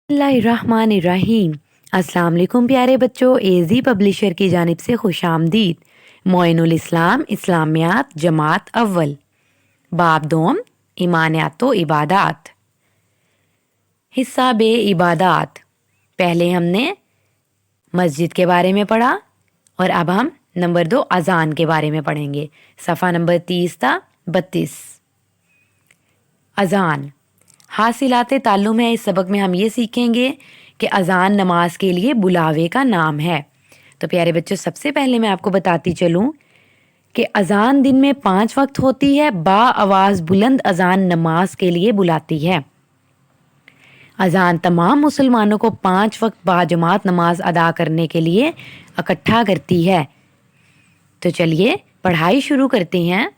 बिस्मिल्लाहिर्रहमानिर्रहीम। अस्सलाम वालेकुम प्यारे बच्चों, एजी पब्लिशर की जानिब से खुश आमदीद। मोइनुल इस्लाम इस्लामियात जमात अव्वल बाब दोम ईमानियात व इबादात। हिस्सा बे इबादात। पहले हमने मस्जिद के बारे में पढ़ा और अब हम नंबर 2 अजान के बारे में पढ़ेंगे। सफ़ा नंबर 30 था 32। अजान हासिलाते ताल्लुम है। इस सबक में हम ये सीखेंगे कि अजान नमाज के लिए बुलावे का नाम है। तो प्यारे बच्चों, सबसे पहले मैं आपको बताती चलूँ कि अजान दिन में 5 वक्त होती है। बा आवाज़ बुलंद अजान नमाज के लिए बुलाती है। अजान तमाम मुसलमानों को 5 वक्त बाजमात नमाज अदा करने के लिए इकट्ठा करती है। तो चलिए पढ़ाई शुरू करते हैं।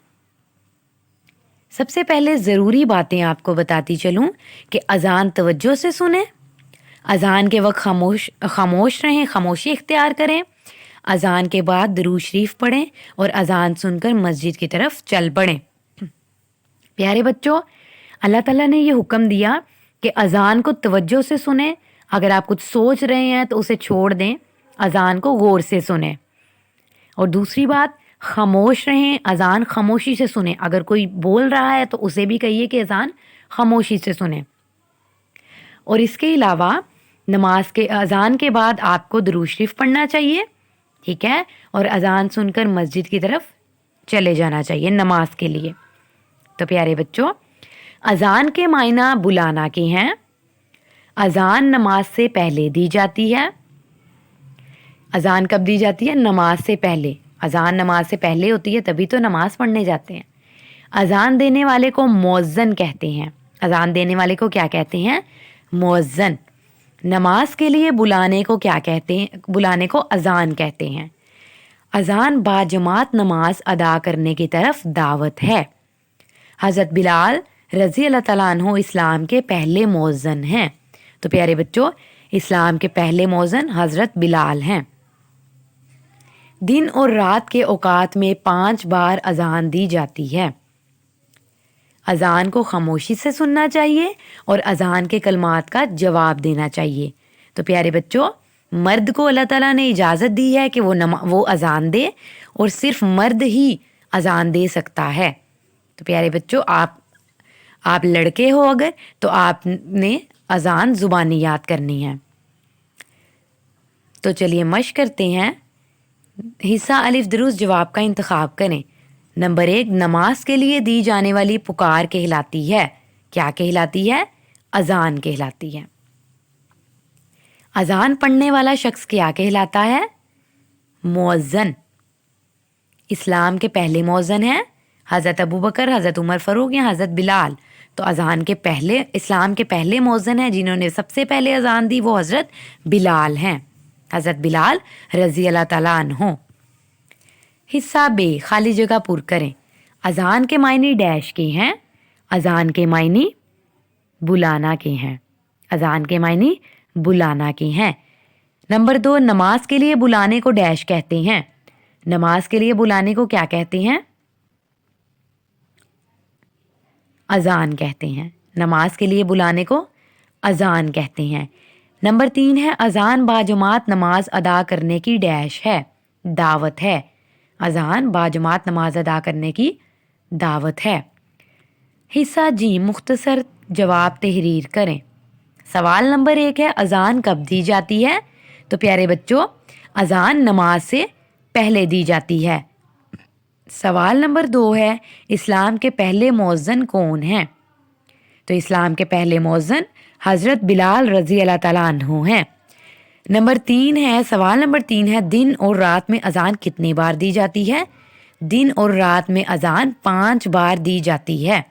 सबसे पहले ज़रूरी बातें आपको बताती चलूँ कि अजान तवज्जो से सुने। अजान के वक्त खामोश रहें, खामोशी इख्तियार करें। अजान के बाद दुरूद शरीफ पढ़ें और अजान सुनकर मस्जिद की तरफ चल पड़ें। प्यारे बच्चों, अल्लाह ताला ने ये हुक्म दिया कि अजान को तवज्जो से सुने। अगर आप कुछ सोच रहे हैं तो उसे छोड़ दें, अजान को गौर से सुने। और दूसरी बात, खामोश रहें, अजान खामोशी से सुने। अगर कोई बोल रहा है तो उसे भी कहिए कि अजान खामोशी से सुने। और इसके अलावा नमाज के अजान के बाद आपको दुरूद शरीफ पढ़ना चाहिए, ठीक है, और अजान सुनकर मस्जिद की तरफ चले जाना चाहिए नमाज के लिए। तो प्यारे बच्चों, अजान के मायना बुलाना के हैं। अजान नमाज से पहले दी जाती है। अजान कब दी जाती है? नमाज से पहले। अजान नमाज से पहले होती है, तभी तो नमाज पढ़ने जाते हैं। अजान देने वाले को मुअज्जन कहते हैं। अजान देने वाले को क्या कहते हैं? मुअज्जन। नमाज के लिए बुलाने को क्या कहते हैं? बुलाने को अजान कहते हैं। अजान बाजमात नमाज अदा करने की तरफ दावत है। हज़रत बिलाल रज़ी अल्लाह तआला अन्हु इस्लाम के पहले मुअज्जन हैं। तो प्यारे बच्चों, इस्लाम के पहले मुअज्जन हज़रत बिलाल हैं। दिन और रात के औकात में 5 बार अजान दी जाती है। अजान को खामोशी से सुनना चाहिए और अजान के कलमात का जवाब देना चाहिए। तो प्यारे बच्चों, मर्द को अल्लाह ताला ने इजाज़त दी है कि वो अजान दे, और सिर्फ मर्द ही अजान दे सकता है। तो प्यारे बच्चों, आप लड़के हो अगर, तो आपने अजान ज़ुबानी याद करनी है। तो चलिए मश्क करते हैं। हिस्सा अलिफ दुरुस्त जवाब का इंतखाब करें। नंबर 1, नमाज के लिए दी जाने वाली पुकार कहलाती है। क्या कहलाती है? अजान कहलाती है। अजान पढ़ने वाला शख्स क्या कहलाता है? मुअज्जन। इस्लाम के पहले मुअज्जन हैं हज़रत अबू बकर, हज़रत उमर फ़ारूक या हज़रत बिलाल। तो अजान के पहले, इस्लाम के पहले मुअज्जन हैं जिन्होंने सबसे पहले अजान दी, वो हज़रत बिलाल हैं। हज़रत बिलाल रज़ी अल्लाह तआला अन्हु। हिस्सा बे, खाली जगह पुर करें। अजान के मायने डैश के हैं। अजान के मायने बुलाना के हैं। अजान के मायने बुलाना के हैं। नंबर 2, नमाज के लिए बुलाने को डैश कहते हैं। नमाज के लिए बुलाने को क्या कहते हैं? अजान कहते हैं। नमाज के लिए बुलाने को अजान कहते हैं। नंबर 3 है, अजान बाजमात नमाज अदा करने की डैश है, दावत है। अजान बाजमात नमाज अदा करने की दावत है। हिस्सा जी, मुख्तसर जवाब तहरीर करें। सवाल नंबर 1 है, अजान कब दी जाती है? तो प्यारे बच्चों, अजान नमाज से पहले दी जाती है। सवाल नंबर 2 है, इस्लाम के पहले मुअज्जन कौन हैं? तो इस्लाम के पहले मुअज्जन हज़रत बिलाल रज़ी अल्लाह तआला अन्हु हैं। नंबर 3 है, सवाल नंबर 3 है, दिन और रात में अजान कितनी बार दी जाती है? दिन और रात में अजान 5 बार दी जाती है।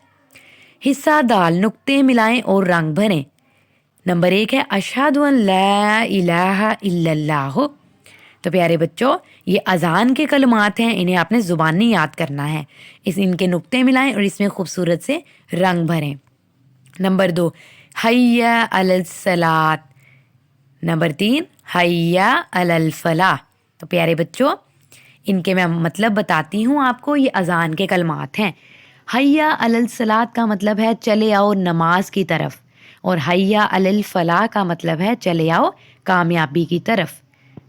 हिस्सा दाल, नुक्ते मिलाएं और रंग भरें। नंबर 1 है, अशहदु अन ला इलाहा इल्लल्लाह। तो प्यारे बच्चों, ये अजान के कलमात हैं, इन्हें आपने ज़ुबानी याद करना है। इनके नुक्ते मिलाएं और इसमें खूबसूरत से रंग भरें। नंबर 2, हय्या अलल सलात। नंबर 3, हय्या अलल फलाह। तो प्यारे बच्चों, इनके मैं मतलब बताती हूँ आपको। ये अजान के कलमात हैं। हय्या अलल सलात का मतलब है चले आओ नमाज की तरफ, اور حیا علی الفلاح کا مطلب ہے چلے آؤ کامیابی کی طرف۔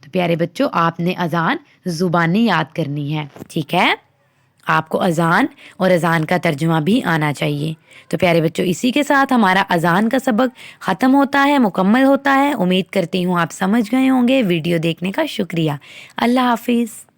تو پیارے بچوں آپ نے اذان زبانی یاد کرنی ہے، ٹھیک ہے؟ آپ کو اذان اور اذان کا ترجمہ بھی آنا چاہیے۔ تو پیارے بچوں اسی کے ساتھ ہمارا اذان کا سبق ختم ہوتا ہے، مکمل ہوتا ہے۔ امید کرتی ہوں آپ سمجھ گئے ہوں گے۔ ویڈیو دیکھنے کا شکریہ۔ اللہ حافظ۔